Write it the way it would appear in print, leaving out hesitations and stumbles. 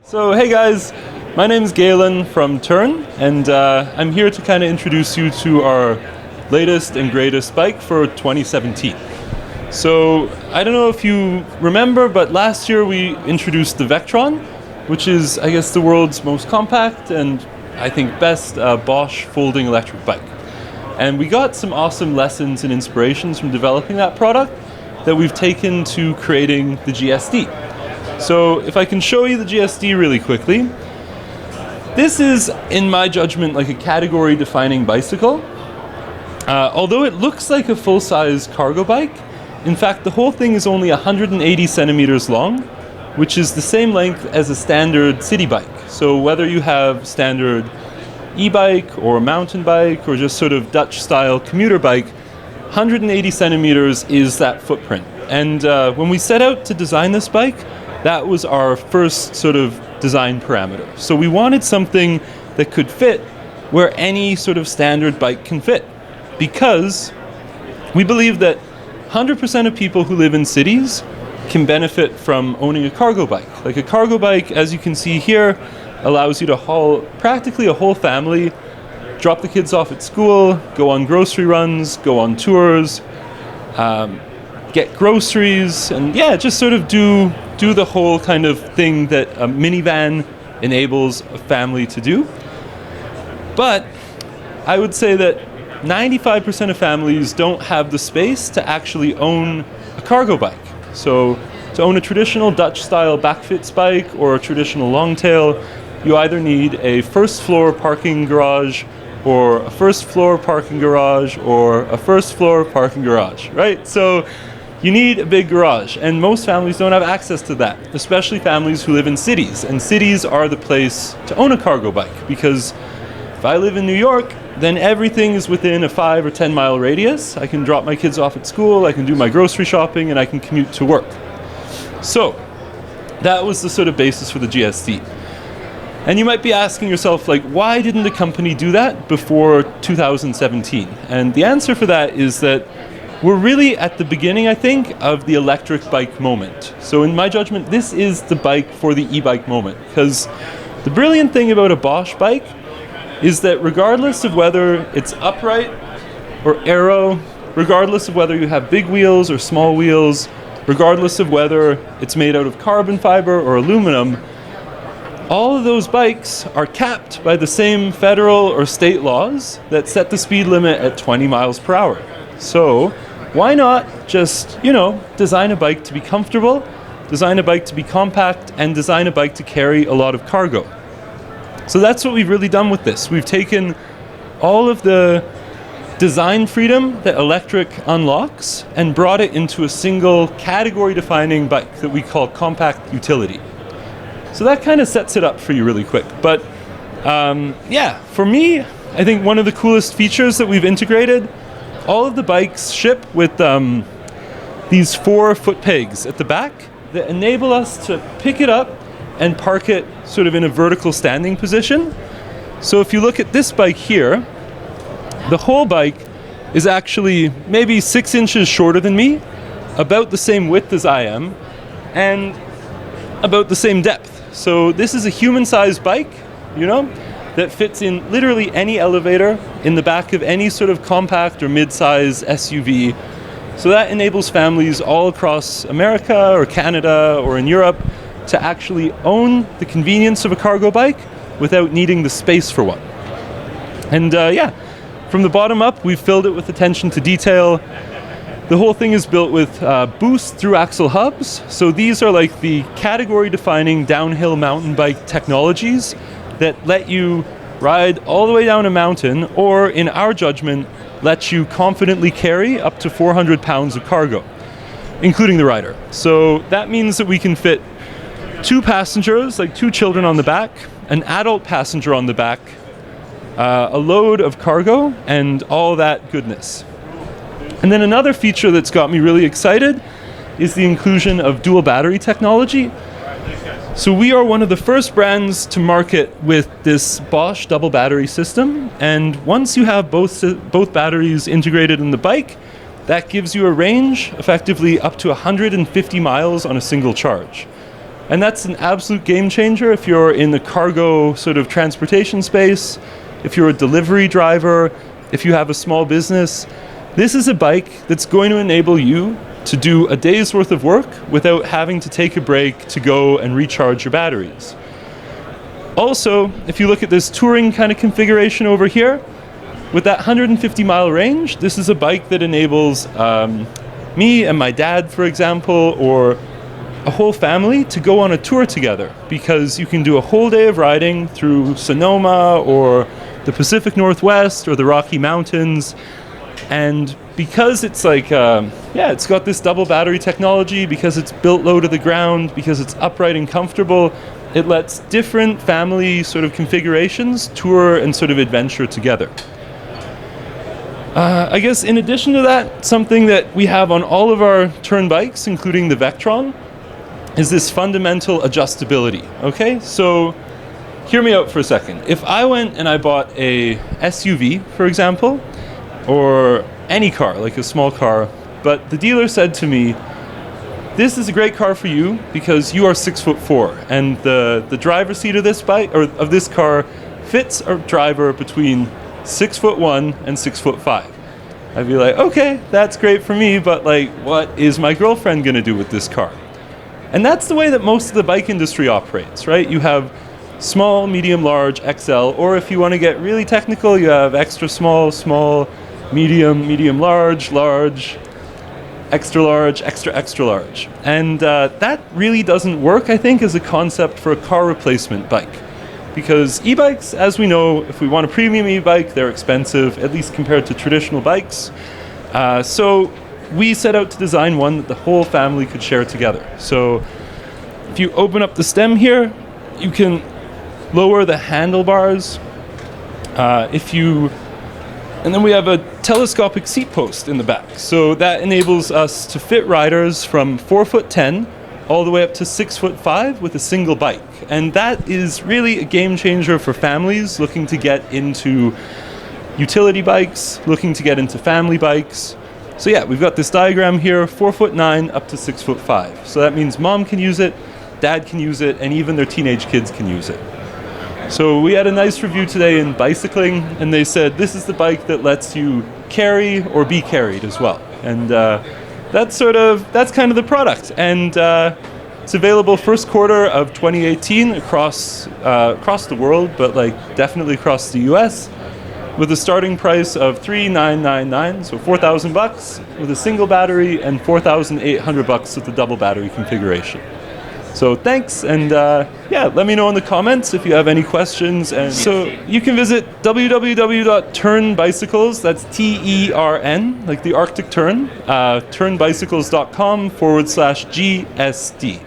So hey guys, my name is Galen from Tern, and I'm here to kind of introduce you to our latest and greatest bike for 2017. So I don't know if you remember, but last year we introduced the Vectron, which is I guess the world's most compact and I think best Bosch folding electric bike. And we got some awesome lessons and inspirations from developing that product that we've taken to creating the GSD. So if I can show you the GSD really quickly, this is, in my judgment, like a category-defining bicycle. Although it looks like a full-size cargo bike, in fact the whole thing is only 180 centimeters long, which is the same length as a standard city bike. So whether you have standard e-bike or mountain bike or just sort of Dutch-style commuter bike, 180 centimeters is that footprint. And when we set out to design this bike, that was our first sort of design parameter. So we wanted something that could fit where any sort of standard bike can fit, because we believe that 100% of people who live in cities can benefit from owning a cargo bike. Like a cargo bike, as you can see here, allows you to haul practically a whole family, drop the kids off at school, go on grocery runs, go on tours, get groceries, and yeah, just sort of do the whole kind of thing that a minivan enables a family to do. But I would say that 95% of families don't have the space to actually own a cargo bike. So to own a traditional Dutch-style backfits bike or a traditional longtail, you either need a first-floor parking garage or a first-floor parking garage or a first-floor parking garage, right? So you need a big garage, and most families don't have access to that, especially families who live in cities. And cities are the place to own a cargo bike, because if I live in New York, then everything is within a 5 or 10 mile radius. I can drop my kids off at school, I can do my grocery shopping, and I can commute to work. So that was the sort of basis for the GSD. And you might be asking yourself, like, why didn't the company do that before 2017? And the answer for that is that we're really at the beginning, I think, of the electric bike moment. So in my judgment, this is the bike for the e-bike moment, because the brilliant thing about a Bosch bike is that regardless of whether it's upright or aero, regardless of whether you have big wheels or small wheels, regardless of whether it's made out of carbon fiber or aluminum, all of those bikes are capped by the same federal or state laws that set the speed limit at 20 miles per hour. So why not just, design a bike to be comfortable, design a bike to be compact, and design a bike to carry a lot of cargo? So that's what we've really done with this. We've taken all of the design freedom that electric unlocks and brought it into a single category-defining bike that we call compact utility. So that kind of sets it up for you really quick. But for me, I think one of the coolest features that we've integrated, all of the bikes ship with these 4 foot pegs at the back that enable us to pick it up and park it sort of in a vertical standing position. So if you look at this bike here, the whole bike is actually maybe 6 inches shorter than me, about the same width as I am, and about the same depth. So this is a human-sized bike, that fits in literally any elevator in the back of any sort of compact or mid-size SUV. So that enables families all across America or Canada or in Europe to actually own the convenience of a cargo bike without needing the space for one. And from the bottom up, we've filled it with attention to detail. The whole thing is built with boost through axle hubs. So these are like the category-defining downhill mountain bike technologies that let you ride all the way down a mountain, or in our judgment, let you confidently carry up to 400 pounds of cargo, including the rider. So that means that we can fit 2 passengers, like 2 children on the back, an adult passenger on the back, a load of cargo, and all that goodness. And then another feature that's got me really excited is the inclusion of dual battery technology. So we are one of the first brands to market with this Bosch double battery system, and once you have both batteries integrated in the bike, that gives you a range effectively up to 150 miles on a single charge. And that's an absolute game changer if you're in the cargo sort of transportation space, if you're a delivery driver, if you have a small business. This is a bike that's going to enable you to do a day's worth of work without having to take a break to go and recharge your batteries. Also, if you look at this touring kind of configuration over here, with that 150-mile range, this is a bike that enables me and my dad, for example, or a whole family to go on a tour together, because you can do a whole day of riding through Sonoma or the Pacific Northwest or the Rocky Mountains. And because it's like, it's got this double battery technology, because it's built low to the ground, because it's upright and comfortable, it lets different family sort of configurations tour and sort of adventure together. I guess in addition to that, something that we have on all of our Tern bikes, including the Vectron, is this fundamental adjustability. Okay, so hear me out for a second. If I went and I bought a SUV, for example, or any car, like a small car, but the dealer said to me, this is a great car for you because you are 6'4", and the driver's seat of this bike, or of this car, fits a driver between 6'1" and 6'5". I'd be like, okay, that's great for me, but like, what is my girlfriend gonna do with this car? And that's the way that most of the bike industry operates, right? You have small, medium, large, XL, or if you want to get really technical, you have extra small, small, medium, medium, large, large, extra large, extra, extra large. And that really doesn't work, I think, as a concept for a car replacement bike. Because e-bikes, as we know, if we want a premium e-bike, they're expensive, at least compared to traditional bikes. So we set out to design one that the whole family could share together. So if you open up the stem here, you can lower the handlebars. And then we have a telescopic seat post in the back. So that enables us to fit riders from 4'10" all the way up to 6'5" with a single bike. And that is really a game changer for families looking to get into utility bikes, looking to get into family bikes. So yeah, we've got this diagram here, 4'9" up to 6'5". So that means mom can use it, dad can use it, and even their teenage kids can use it. So we had a nice review today in bicycling, and they said this is the bike that lets you carry or be carried as well. And that's kind of the product. And it's available first quarter of 2018 across the world, but like definitely across the US, with a starting price of $3,999, so $4,000 with a single battery, and $4,800 with the double battery configuration. So thanks, and let me know in the comments if you have any questions. And so you can visit www.ternbicycles, that's TERN, like the Arctic Tern, ternbicycles.com/GSD.